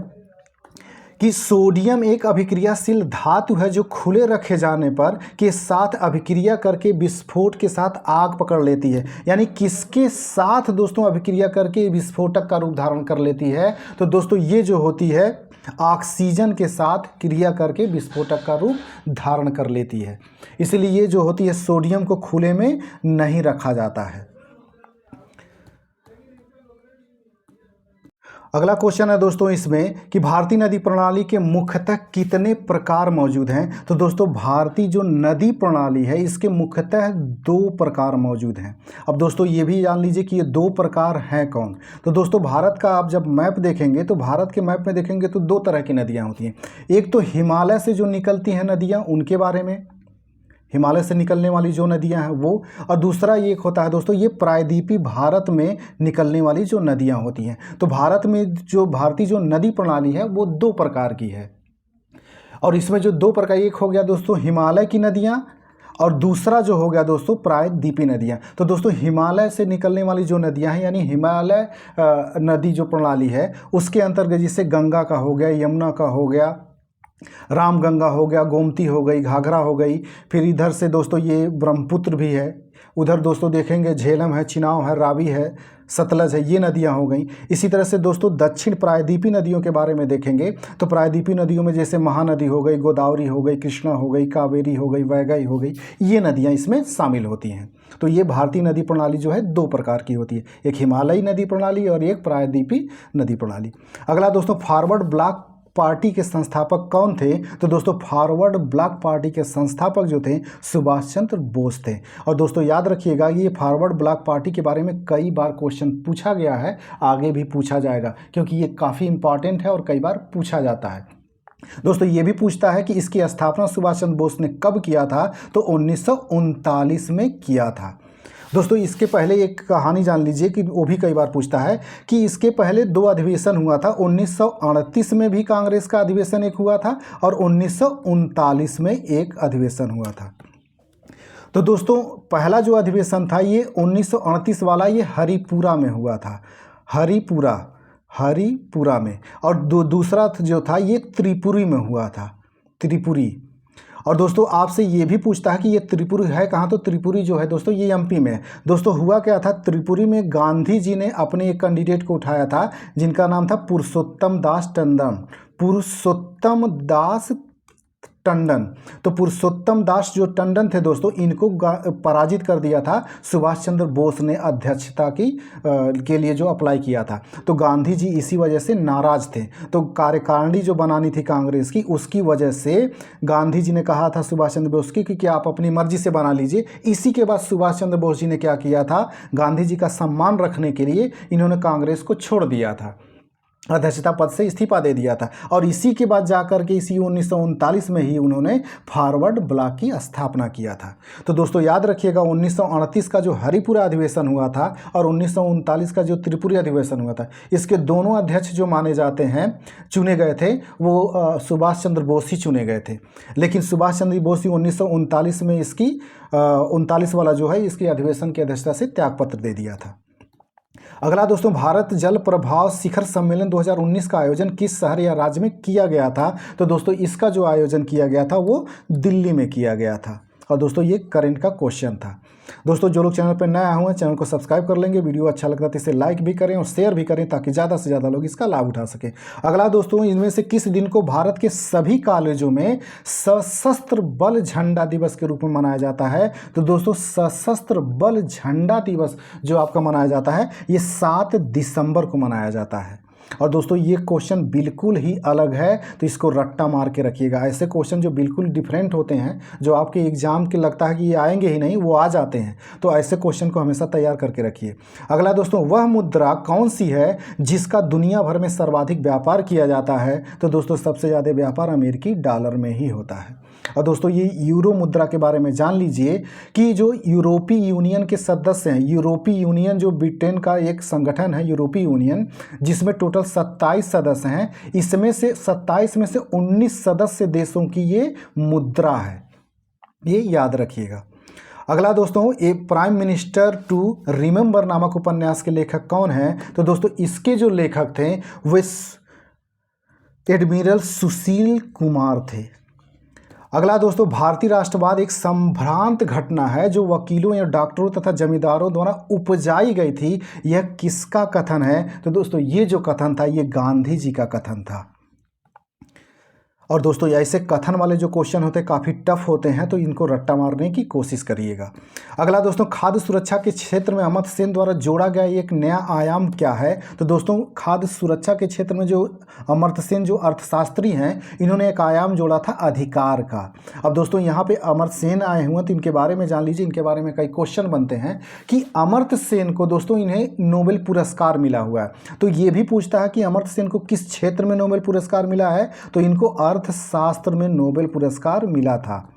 कि सोडियम एक अभिक्रियाशील धातु है जो खुले रखे जाने पर के साथ अभिक्रिया करके विस्फोट के साथ आग पकड़ लेती है। यानी किसके साथ दोस्तों अभिक्रिया करके विस्फोटक का रूप धारण कर लेती है? तो दोस्तों ये जो होती है ऑक्सीजन के साथ क्रिया करके विस्फोटक का रूप धारण कर लेती है। इसलिए ये जो होती है सोडियम को खुले में नहीं रखा जाता है। अगला क्वेश्चन है दोस्तों इसमें कि भारतीय नदी प्रणाली के मुख्यतः कितने प्रकार मौजूद हैं? तो दोस्तों भारतीय जो नदी प्रणाली है इसके मुख्यतः 2 प्रकार मौजूद हैं। अब दोस्तों ये भी जान लीजिए कि ये 2 प्रकार हैं कौन। तो दोस्तों भारत का आप जब मैप देखेंगे तो भारत के मैप में देखेंगे तो 2 तरह की नदियाँ होती हैं। एक तो हिमालय से जो निकलती हैं नदियाँ, उनके बारे में, हिमालय से निकलने वाली जो नदियां हैं वो। और दूसरा ये होता है दोस्तों ये प्रायद्वीपीय भारत में निकलने वाली जो नदियां होती हैं। तो भारत में जो भारतीय जो नदी प्रणाली है वो 2 प्रकार की है। और इसमें जो 2 प्रकार, एक हो गया दोस्तों हिमालय की नदियां और दूसरा जो हो गया दोस्तों प्रायद्वीपीय नदियां। तो दोस्तों हिमालय से निकलने वाली जो नदियां हैं यानी हिमालय नदी जो प्रणाली है उसके अंतर्गत जैसे गंगा का हो गया, यमुना का हो गया, रामगंगा हो गया, गोमती हो गई, घाघरा हो गई। फिर इधर से दोस्तों ये ब्रह्मपुत्र भी है। उधर दोस्तों देखेंगे झेलम है, चिनाव है, रावी है, सतलज है, ये नदियां हो गई। इसी तरह से दोस्तों दक्षिण प्रायद्वीपीय नदियों के बारे में देखेंगे तो प्रायद्वीपीय नदियों में जैसे महानदी हो गई, गोदावरी हो गई, कृष्णा हो गई, कावेरी हो गई, वैगई हो गई, ये नदियां इसमें शामिल होती हैं। तो ये भारतीय नदी प्रणाली जो है 2 प्रकार की होती है, एक हिमालयी नदी प्रणाली और एक प्रायद्वीपीय नदी प्रणाली। अगला दोस्तों फॉरवर्ड ब्लॉक पार्टी के संस्थापक कौन थे? तो दोस्तों फॉरवर्ड ब्लॉक पार्टी के संस्थापक जो थे सुभाष चंद्र बोस थे। और दोस्तों याद रखिएगा ये फॉरवर्ड ब्लॉक पार्टी के बारे में कई बार क्वेश्चन पूछा गया है, आगे भी पूछा जाएगा, क्योंकि ये काफ़ी इंपॉर्टेंट है और कई बार पूछा जाता है। दोस्तों ये भी पूछता है कि इसकी स्थापना सुभाष चंद्र बोस ने कब किया था? तो 1939 में किया था। दोस्तों इसके पहले एक कहानी जान लीजिए कि वो भी कई बार पूछता है कि इसके पहले 2 अधिवेशन हुआ था। 1938 में भी कांग्रेस का अधिवेशन एक हुआ था और 1939 में एक अधिवेशन हुआ था। तो दोस्तों पहला जो अधिवेशन था ये 1938 वाला ये हरिपुरा में हुआ था, हरिपुरा में। और दूसरा जो था ये त्रिपुरी में हुआ था, त्रिपुरी। और दोस्तों आपसे ये भी पूछता है कि ये त्रिपुरी है कहाँ, तो त्रिपुरी जो है दोस्तों ये एमपी में है। दोस्तों हुआ क्या था, त्रिपुरी में गांधी जी ने अपने एक कैंडिडेट को उठाया था जिनका नाम था पुरुषोत्तम दास टंडन। पुरुषोत्तम दास टंडन, तो पुरुषोत्तम दास जो टंडन थे दोस्तों, इनको पराजित कर दिया था सुभाष चंद्र बोस ने अध्यक्षता के लिए जो अप्लाई किया था। तो गांधी जी इसी वजह से नाराज थे। तो कार्यकारिणी जो बनानी थी कांग्रेस की, उसकी वजह से गांधी जी ने कहा था सुभाष चंद्र बोस की कि आप अपनी मर्जी से बना लीजिए। इसी के बाद सुभाष चंद्र बोस जी ने क्या किया था, गांधी जी का सम्मान रखने के लिए इन्होंने कांग्रेस को छोड़ दिया था, अध्यक्षता पद से इस्तीफा दे दिया था। और इसी के बाद जाकर के इसी 1939 में ही उन्होंने फॉरवर्ड ब्लॉक की स्थापना किया था। तो दोस्तों याद रखिएगा 1938 का जो हरिपुरा अधिवेशन हुआ था और 1939 का जो त्रिपुरी अधिवेशन हुआ था, इसके दोनों अध्यक्ष जो माने जाते हैं चुने गए थे वो सुभाष चंद्र बोस ही चुने गए थे। लेकिन सुभाष चंद्र बोस ही 1939 में इसकी 39 वाला जो है इसकी अधिवेशन की अध्यक्षता से त्यागपत्र दे दिया था। अगला दोस्तों, भारत जल प्रभाव शिखर सम्मेलन 2019 का आयोजन किस शहर या राज्य में किया गया था? तो दोस्तों इसका जो आयोजन किया गया था वो दिल्ली में किया गया था। और दोस्तों ये करंट का क्वेश्चन था। दोस्तों जो लोग चैनल पर नए आए हुए हैं चैनल को सब्सक्राइब कर लेंगे, वीडियो अच्छा लगता है तो इसे लाइक भी करें और शेयर भी करें ताकि ज़्यादा से ज़्यादा लोग इसका लाभ उठा सकें। अगला दोस्तों, इनमें से किस दिन को भारत के सभी कॉलेजों में सशस्त्र बल झंडा दिवस के रूप में मनाया जाता है? तो दोस्तों सशस्त्र बल झंडा दिवस जो आपका मनाया जाता है ये 7 दिसंबर को मनाया जाता है। और दोस्तों ये क्वेश्चन बिल्कुल ही अलग है, तो इसको रट्टा मार के रखिएगा। ऐसे क्वेश्चन जो बिल्कुल डिफरेंट होते हैं, जो आपके एग्जाम के लगता है कि ये आएंगे ही नहीं, वो आ जाते हैं, तो ऐसे क्वेश्चन को हमेशा तैयार करके रखिए। अगला दोस्तों, वह मुद्रा कौन सी है जिसका दुनिया भर में सर्वाधिक व्यापार किया जाता है? तो दोस्तों सबसे ज़्यादा व्यापार अमेरिकी डॉलर में ही होता है। और दोस्तों ये यूरो मुद्रा के बारे में जान लीजिए कि जो यूरोपीय यूनियन के सदस्य हैं, यूरोपीय यूनियन जो ब्रिटेन का एक संगठन है यूरोपीय यूनियन, जिसमें टोटल 27 सदस्य हैं, इसमें से 27 में से 19 सदस्य देशों की ये मुद्रा है, ये याद रखिएगा। अगला दोस्तों, ए प्राइम मिनिस्टर टू रिमेंबर नामक उपन्यास के लेखक कौन हैं? तो दोस्तों इसके जो लेखक थे वे एडमिरल सुशील कुमार थे। अगला दोस्तों, भारतीय राष्ट्रवाद एक संभ्रांत घटना है जो वकीलों या डॉक्टरों तथा जमींदारों द्वारा उपजाई गई थी, यह किसका कथन है? तो दोस्तों ये जो कथन था ये गांधी जी का कथन था। और दोस्तों ऐसे कथन वाले जो क्वेश्चन होते हैं काफ़ी टफ होते हैं, तो इनको रट्टा मारने की कोशिश करिएगा। अगला दोस्तों, खाद्य सुरक्षा के क्षेत्र में अमर्त्य सेन द्वारा जोड़ा गया एक नया आयाम क्या है? तो दोस्तों खाद्य सुरक्षा के क्षेत्र में जो अमर्त्य सेन जो अर्थशास्त्री हैं, इन्होंने एक आयाम जोड़ा था अधिकार का। अब दोस्तों यहाँ पे अमर्त्य सेन आए हुए हैं तो इनके बारे में जान लीजिए। इनके बारे में कई क्वेश्चन बनते हैं कि अमर्त्य सेन को दोस्तों इन्हें नोबेल पुरस्कार मिला हुआ है, तो ये भी पूछता है कि अमर्त्य सेन को किस क्षेत्र में नोबेल पुरस्कार मिला है? तो इनको अर्थशास्त्र में नोबेल पुरस्कार मिला था।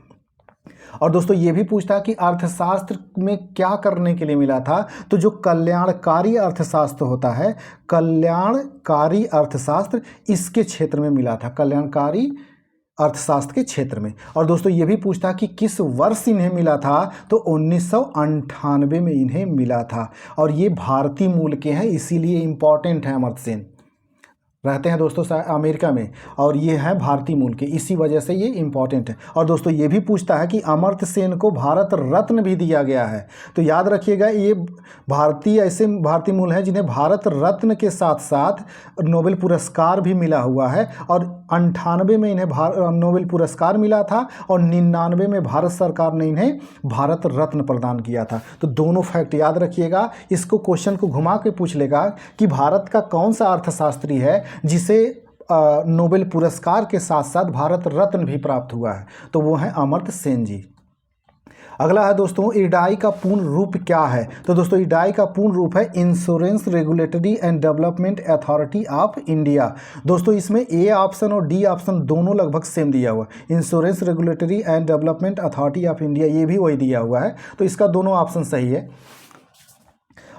और दोस्तों ये भी पूछता है कि अर्थशास्त्र में क्या करने के लिए मिला था? तो जो कल्याणकारी अर्थशास्त्र होता है, कल्याणकारी अर्थशास्त्र, इसके क्षेत्र में मिला था, कल्याणकारी अर्थशास्त्र के क्षेत्र में। और दोस्तों ये भी पूछता है कि किस वर्ष इन्हें मिला था? तो 1998 में इन्हें मिला था। और ये भारतीय मूल के हैं, इसीलिए इंपॉर्टेंट है। अमर्त्य सेन रहते हैं दोस्तों अमेरिका में और ये है भारतीय मूल के, इसी वजह से ये इंपॉर्टेंट है। और दोस्तों ये भी पूछता है कि अमर्त्य सेन को भारत रत्न भी दिया गया है, तो याद रखिएगा ये ऐसे भारतीय मूल हैं जिन्हें भारत रत्न के साथ साथ नोबेल पुरस्कार भी मिला हुआ है। और 98 में इन्हें नोबेल पुरस्कार मिला था और 99 में भारत सरकार ने इन्हें भारत रत्न प्रदान किया था। तो दोनों फैक्ट याद रखिएगा। इसको क्वेश्चन को घुमा के पूछ लेगा कि भारत का कौन सा अर्थशास्त्री है जिसे नोबेल पुरस्कार के साथ साथ भारत रत्न भी प्राप्त हुआ है? तो वो है अमर्त्य सेन जी। अगला है दोस्तों, इडाई का पूर्ण रूप क्या है? तो दोस्तों इडाई का पूर्ण रूप है insurance regulatory and development authority of India. दोस्तों इसमें ए ऑप्शन और डी ऑप्शन दोनों लगभग सेम दिया हुआ है। Insurance regulatory and development authority of India, ये भी वही दिया हुआ है, तो इसका दोनों ऑप्शन सही है।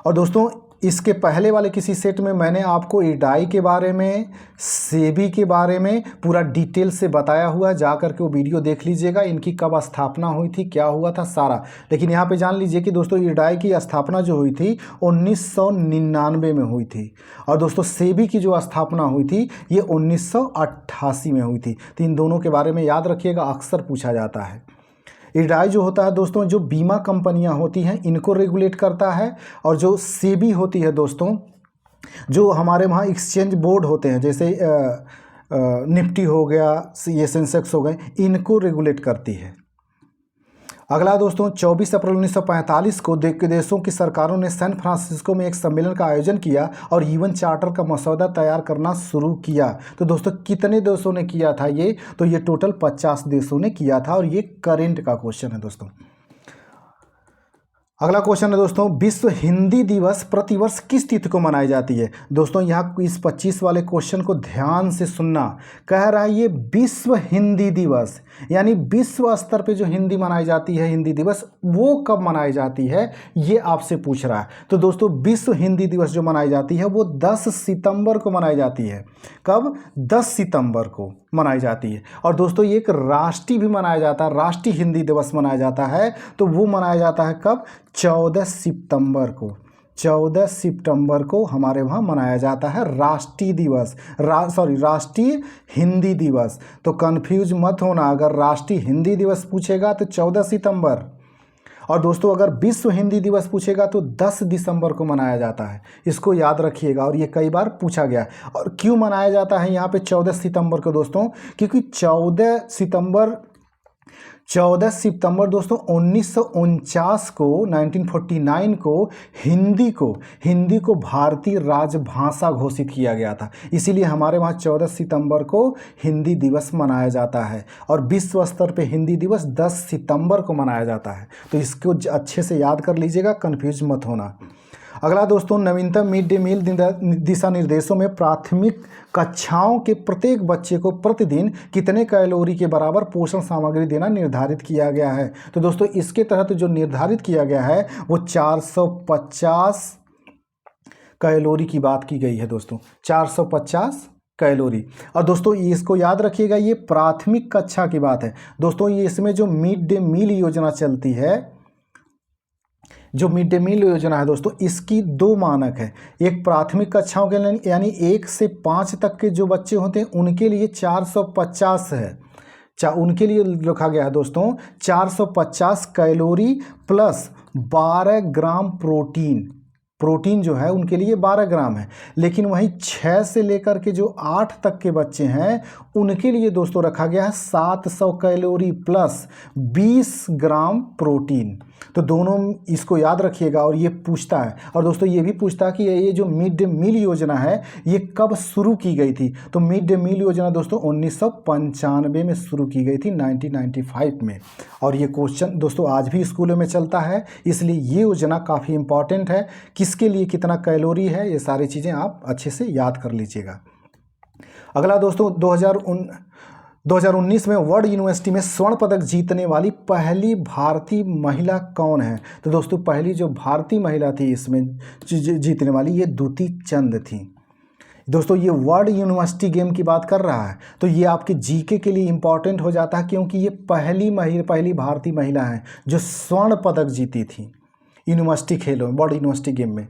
और दोस्तों इसके पहले वाले किसी सेट में मैंने आपको इडाई के बारे में, सेबी के बारे में पूरा डिटेल से बताया हुआ, जा करके वो वीडियो देख लीजिएगा। इनकी कब स्थापना हुई थी, क्या हुआ था सारा। लेकिन यहाँ पे जान लीजिए कि दोस्तों इडाई की स्थापना जो हुई थी 1999 में हुई थी, और दोस्तों सेबी की जो स्थापना हुई थी ये 1988 में हुई थी। तो इन दोनों के बारे में याद रखिएगा, अक्सर पूछा जाता है। इडाई जो होता है दोस्तों, जो बीमा कंपनियां होती हैं इनको रेगुलेट करता है, और जो सेबी होती है दोस्तों, जो हमारे वहाँ एक्सचेंज बोर्ड होते हैं, जैसे निफ्टी हो गया, ये सेंसेक्स हो गए, इनको रेगुलेट करती है। अगला दोस्तों, 24 अप्रैल 1945 को देशों की सरकारों ने सैन फ्रांसिस्को में एक सम्मेलन का आयोजन किया और यूएन चार्टर का मसौदा तैयार करना शुरू किया। तो दोस्तों कितने देशों ने किया था ये, तो ये टोटल 50 देशों ने किया था, और ये करेंट का क्वेश्चन है दोस्तों। अगला क्वेश्चन है दोस्तों, विश्व हिंदी दिवस प्रतिवर्ष किस तिथि को मनाई जाती है। दोस्तों यहाँ इस 25 वाले क्वेश्चन को ध्यान से सुनना। कह रहा है ये विश्व हिंदी दिवस, यानी विश्व स्तर पे जो हिंदी मनाई जाती है, हिंदी दिवस, वो कब मनाई जाती है, ये आपसे पूछ रहा है। तो दोस्तों विश्व हिंदी दिवस जो मनाई जाती है वो 10 सितंबर को मनाई जाती है। कब? 10 सितंबर को मनाई जाती है। और दोस्तों ये एक राष्ट्रीय भी मनाया जाता है, राष्ट्रीय हिंदी दिवस मनाया जाता है। तो वो मनाया जाता है कब? 14 सितंबर को। 14 सितंबर को हमारे वहाँ मनाया जाता है राष्ट्रीय दिवस, राष्ट्रीय हिंदी दिवस। तो कंफ्यूज मत होना, अगर राष्ट्रीय हिंदी दिवस पूछेगा तो 14 सितंबर, और दोस्तों अगर विश्व हिंदी दिवस पूछेगा तो 10 दिसंबर को मनाया जाता है। इसको याद रखिएगा, और ये कई बार पूछा गया। और क्यों मनाया जाता है यहाँ पे 14 सितंबर को दोस्तों? क्योंकि 14 सितंबर दोस्तों 1949 को, 1949 को हिंदी को भारतीय राजभाषा घोषित किया गया था। इसीलिए हमारे वहाँ 14 सितंबर को हिंदी दिवस मनाया जाता है, और विश्व स्तर पे हिंदी दिवस 10 सितंबर को मनाया जाता है। तो इसको अच्छे से याद कर लीजिएगा, कन्फ्यूज मत होना। अगला दोस्तों, नवीनतम मिड डे मील दिशा निर्देशों में प्राथमिक कक्षाओं के प्रत्येक बच्चे को प्रतिदिन कितने कैलोरी के बराबर पोषण सामग्री देना निर्धारित किया गया है। तो दोस्तों इसके तहत जो निर्धारित किया गया है वो 450 कैलोरी की बात की गई है दोस्तों, 450 कैलोरी। और दोस्तों इसको याद रखिएगा, ये प्राथमिक कक्षा की बात है दोस्तों। ये इसमें जो मिड डे मील योजना चलती है, जो मिड डे मील योजना है दोस्तों, इसकी 2 मानक है। एक प्राथमिक कक्षाओं के लिए, यानी 1 से 5 तक के जो बच्चे होते हैं उनके लिए 450 है, उनके लिए लिखा गया है दोस्तों 450 कैलोरी प्लस 12 ग्राम प्रोटीन जो है उनके लिए 12 ग्राम है। लेकिन वहीं 6 से लेकर के जो 8 तक के बच्चे हैं उनके लिए दोस्तों रखा गया है 700 कैलोरी प्लस 20 ग्राम प्रोटीन। तो दोनों इसको याद रखिएगा, और ये पूछता है। और दोस्तों ये भी पूछता है कि ये जो मिड डे मील योजना है ये कब शुरू की गई थी। तो मिड डे मील योजना दोस्तों 1995 में शुरू की गई थी, 1995 में। और ये क्वेश्चन दोस्तों आज भी स्कूलों में चलता है, इसलिए ये योजना काफ़ी इंपॉर्टेंट है। किसके लिए कितना कैलोरी है, ये सारी चीज़ें आप अच्छे से याद कर लीजिएगा। अगला दोस्तों, 2019 में वर्ल्ड यूनिवर्सिटी में स्वर्ण पदक जीतने वाली पहली भारतीय महिला कौन है। तो दोस्तों पहली जो भारतीय महिला थी इसमें जीतने वाली, ये द्युति चंद थी। दोस्तों ये वर्ल्ड यूनिवर्सिटी गेम की बात कर रहा है, तो ये आपके जीके के लिए इंपॉर्टेंट हो जाता है, क्योंकि ये पहली भारतीय महिला है जो स्वर्ण पदक जीती थी यूनिवर्सिटी खेलों में, वर्ल्ड यूनिवर्सिटी गेम में।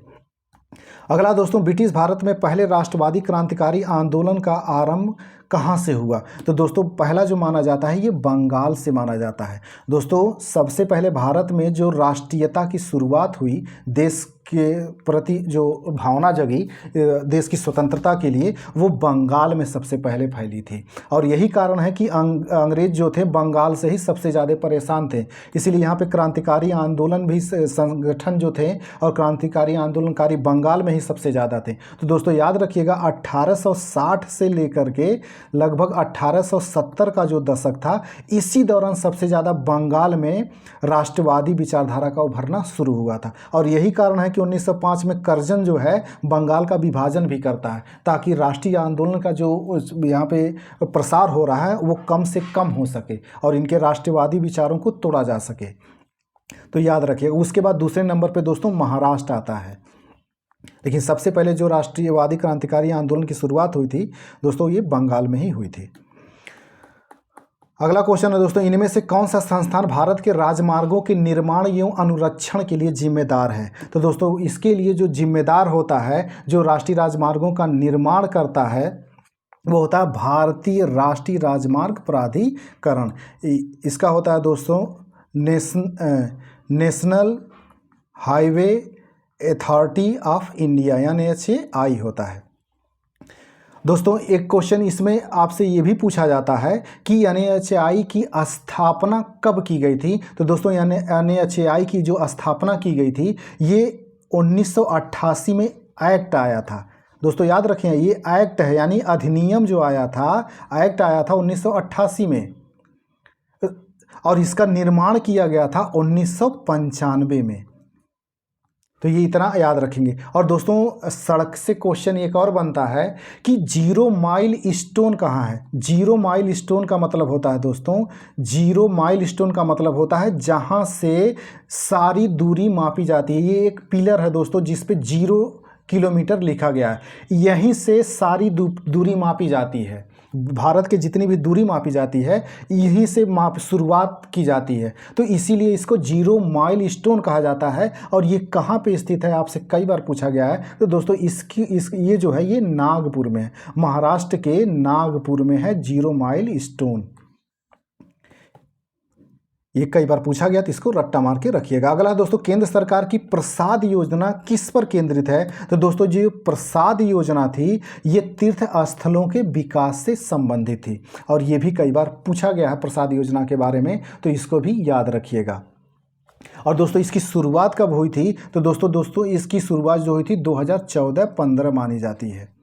अगला दोस्तों, ब्रिटिश भारत में पहले राष्ट्रवादी क्रांतिकारी आंदोलन का आरंभ कहाँ से हुआ। तो दोस्तों पहला जो माना जाता है ये बंगाल से माना जाता है। दोस्तों सबसे पहले भारत में जो राष्ट्रीयता की शुरुआत हुई, देश के प्रति जो भावना जगी देश की स्वतंत्रता के लिए, वो बंगाल में सबसे पहले फैली थी। और यही कारण है कि अंग्रेज जो थे बंगाल से ही सबसे ज़्यादा परेशान थे, इसीलिए यहाँ पे क्रांतिकारी आंदोलन भी संगठन जो थे और क्रांतिकारी आंदोलनकारी बंगाल में ही सबसे ज़्यादा थे। तो दोस्तों याद रखिएगा 1860 से लेकर के लगभग 1870 का जो दशक था, इसी दौरान सबसे ज़्यादा बंगाल में राष्ट्रवादी विचारधारा का उभरना शुरू हुआ था। और यही कारण है कि 1905 में कर्जन जो है बंगाल का विभाजन भी करता है, ताकि राष्ट्रीय आंदोलन का जो यहाँ पे प्रसार हो रहा है वो कम से कम हो सके और इनके राष्ट्रवादी विचारों को तोड़ा जा सके। तो याद रखिए। उसके बाद दूसरे नंबर पे दोस्तों महाराष्ट्र आता है। लेकिन सबसे पहले जो राष्ट्रीयवादी क्रांतिकारी आंदोलन की शुरुआत हुई थी दोस्तों, ये बंगाल में ही हुई थी। अगला क्वेश्चन है दोस्तों, इनमें से कौन सा संस्थान भारत के राजमार्गों के निर्माण एवं अनुरक्षण के लिए जिम्मेदार है? तो दोस्तों इसके लिए जो जिम्मेदार होता है, जो राष्ट्रीय राजमार्गों का निर्माण करता है, वो होता है भारतीय राष्ट्रीय राजमार्ग प्राधिकरण। इसका होता है दोस्तों national highway authority of India, यानी NHAI होता है। दोस्तों एक क्वेश्चन इसमें आपसे ये भी पूछा जाता है कि NHAI की स्थापना कब की गई थी? तो दोस्तों NHAI की जो स्थापना की गई थी, ये 1988 में एक्ट आया था। दोस्तों याद रखें, ये एक्ट है, यानी अधिनियम जो आया था, एक्ट आया था 1988 में, और इसका निर्माण किया गया था 1995 में। तो ये इतना याद रखेंगे। और दोस्तों सड़क से क्वेश्चन एक और बनता है कि 0 माइल स्टोन कहाँ है? 0 माइल स्टोन का मतलब होता है दोस्तों, 0 माइल स्टोन का मतलब होता है जहाँ से सारी दूरी मापी जाती है। ये एक पिलर है दोस्तों जिस पे 0 किलोमीटर लिखा गया है, यहीं से सारी दूरी मापी जाती है। भारत के जितनी भी दूरी मापी जाती है, यहीं से शुरुआत की जाती है। तो इसीलिए इसको 0 माइल स्टोन कहा जाता है। और ये कहाँ पे स्थित है, आपसे कई बार पूछा गया है। तो दोस्तों ये जो है, ये नागपुर में है, महाराष्ट्र के नागपुर में है 0 माइल स्टोन। ये कई बार पूछा गया, तो इसको रट्टा मार के रखिएगा। अगला दोस्तों, केंद्र सरकार की प्रसाद योजना किस पर केंद्रित है? तो दोस्तों जो प्रसाद योजना थी, ये तीर्थ स्थलों के विकास से संबंधित थी, और ये भी कई बार पूछा गया है प्रसाद योजना के बारे में, तो इसको भी याद रखिएगा। और दोस्तों इसकी शुरुआत कब हुई थी? तो दोस्तों इसकी शुरुआत जो हुई थी 2014-15 मानी जाती है।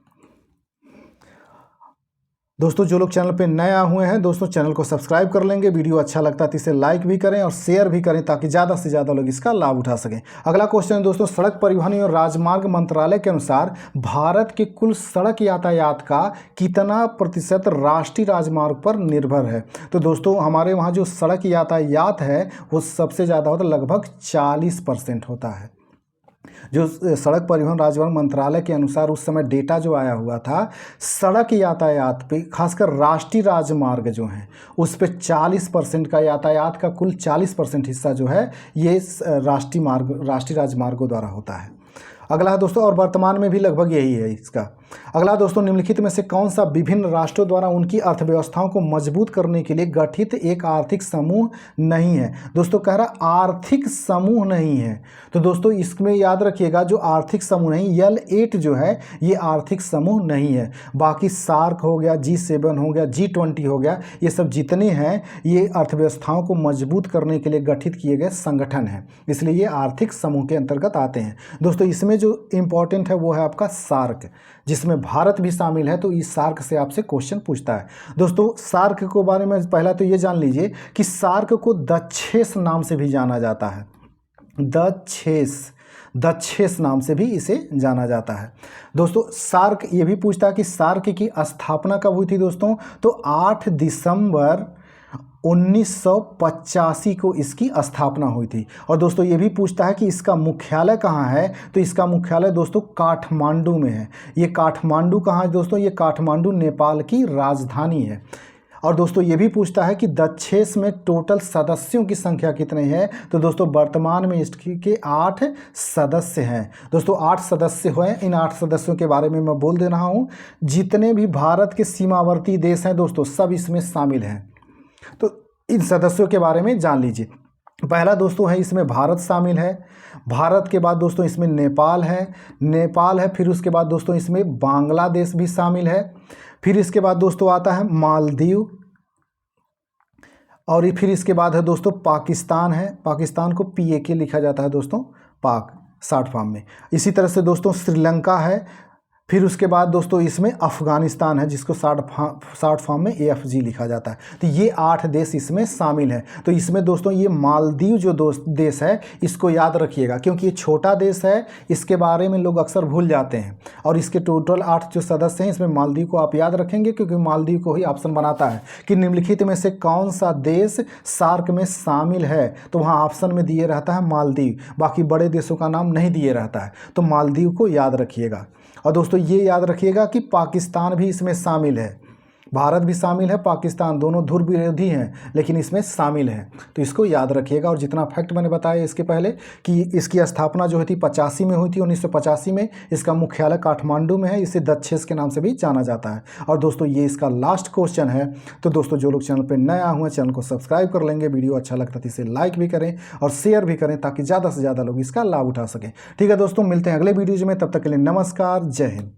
दोस्तों जो लोग चैनल पे नए आए हुए हैं, दोस्तों चैनल को सब्सक्राइब कर लेंगे। वीडियो अच्छा लगता है तो इसे लाइक भी करें और शेयर भी करें, ताकि ज़्यादा से ज़्यादा लोग इसका लाभ उठा सकें। अगला क्वेश्चन है दोस्तों, सड़क परिवहन एवं राजमार्ग मंत्रालय के अनुसार भारत के कुल सड़क यातायात का कितना प्रतिशत राष्ट्रीय राजमार्ग पर निर्भर है? तो दोस्तों हमारे वहाँ जो सड़क यातायात है वो सबसे ज़्यादा होता है, लगभग 40% होता है। जो सड़क परिवहन राजमार्ग मंत्रालय के अनुसार उस समय डेटा जो आया हुआ था, सड़क यातायात पे, खासकर राष्ट्रीय राजमार्ग जो हैं उस पे 40% का, यातायात का कुल 40% हिस्सा जो है ये राष्ट्रीय राजमार्गों द्वारा होता है। अगला है दोस्तों, और वर्तमान में भी लगभग यही है इसका। अगला दोस्तों, निम्नलिखित में से कौन सा विभिन्न राष्ट्रों द्वारा उनकी अर्थव्यवस्थाओं को मजबूत करने के लिए गठित एक आर्थिक समूह नहीं है? दोस्तों कह रहा आर्थिक समूह नहीं है। तो दोस्तों इसमें याद रखिएगा, जो आर्थिक समूह नहीं, L8 जो है ये आर्थिक समूह नहीं है। बाकी सार्क हो गया, G7 हो गया, G20 हो गया, ये सब जितने हैं ये अर्थव्यवस्थाओं को मजबूत करने के लिए गठित किए गए संगठन हैं, इसलिए ये आर्थिक समूह के अंतर्गत आते हैं। दोस्तों इसमें जो इम्पोर्टेंट है वो है आपका सार्क, जिसमें भारत भी शामिल है। तो इस सार्क से आपसे क्वेश्चन पूछता है। दोस्तों सार्क को बारे में पहला तो ये जान लीजिए कि सार्क को दक्षेस नाम से भी जाना जाता है। दक्षेस नाम से भी इसे जाना जाता है। दोस्तों सार्क ये भी पूछता है कि सार्क की स्थापना कब हुई थी दोस्तों? तो 8 दिसंबर 1985 को इसकी स्थापना हुई थी। और दोस्तों ये भी पूछता है कि इसका मुख्यालय कहाँ है? तो इसका मुख्यालय दोस्तों काठमांडू में है। ये काठमांडू कहाँ है दोस्तों? ये काठमांडू नेपाल की राजधानी है। और दोस्तों ये भी पूछता है कि दक्षेस में टोटल सदस्यों की संख्या कितने हैं? तो दोस्तों वर्तमान में इसके 8 सदस्य हैं। दोस्तों 8 सदस्य हैं। इन 8 सदस्यों के बारे में मैं बोल दे रहा हूँ। जितने भी भारत के सीमावर्ती देश हैं दोस्तों, सब इसमें शामिल हैं। तो इन सदस्यों के बारे में जान लीजिए। पहला दोस्तों है, इसमें भारत शामिल है। भारत के बाद दोस्तों इसमें नेपाल है। फिर उसके बाद दोस्तों इसमें बांग्लादेश भी शामिल है। फिर इसके बाद दोस्तों आता है मालदीव, और फिर इसके बाद है दोस्तों पाकिस्तान है। पाकिस्तान को PAK लिखा जाता है दोस्तों, पाक शॉर्ट फॉर्म में। इसी तरह से दोस्तों श्रीलंका है, फिर उसके बाद दोस्तों इसमें अफ़गानिस्तान है, जिसको शॉर्ट फॉर्म में AFG लिखा जाता है। तो ये 8 देश इसमें शामिल है। तो इसमें दोस्तों ये मालदीव जो देश है इसको याद रखिएगा, क्योंकि ये छोटा देश है, इसके बारे में लोग अक्सर भूल जाते हैं। और इसके टोटल 8 जो सदस्य हैं, इसमें मालदीव को आप याद रखेंगे, क्योंकि मालदीव को ही ऑप्शन बनाता है कि निम्नलिखित में से कौन सा देश सार्क में शामिल है। तो वहाँ ऑप्शन में दिए रहता है मालदीव, बाकी बड़े देशों का नाम नहीं दिए रहता है। तो मालदीव को याद रखिएगा। और दोस्तों ये याद रखिएगा कि पाकिस्तान भी इसमें शामिल है, भारत भी शामिल है, पाकिस्तान, दोनों ध्रुव विरोधी हैं लेकिन इसमें शामिल हैं। तो इसको याद रखिएगा। और जितना फैक्ट मैंने बताया इसके पहले कि इसकी स्थापना जो हुई थी 85 में हुई थी, 1985 में। इसका मुख्यालय काठमांडू में है, इसे दक्षेस के नाम से भी जाना जाता है। और दोस्तों ये इसका लास्ट क्वेश्चन है। तो दोस्तों जो लोग चैनल पर नया हुए चैनल को सब्सक्राइब कर लेंगे, वीडियो अच्छा लगता है तो इसे लाइक भी करें और शेयर भी करें, ताकि ज़्यादा से ज़्यादा लोग इसका लाभ उठा सकें। ठीक है दोस्तों, मिलते हैं अगले वीडियोज़ में, तब तक के लिए नमस्कार, जय हिंद।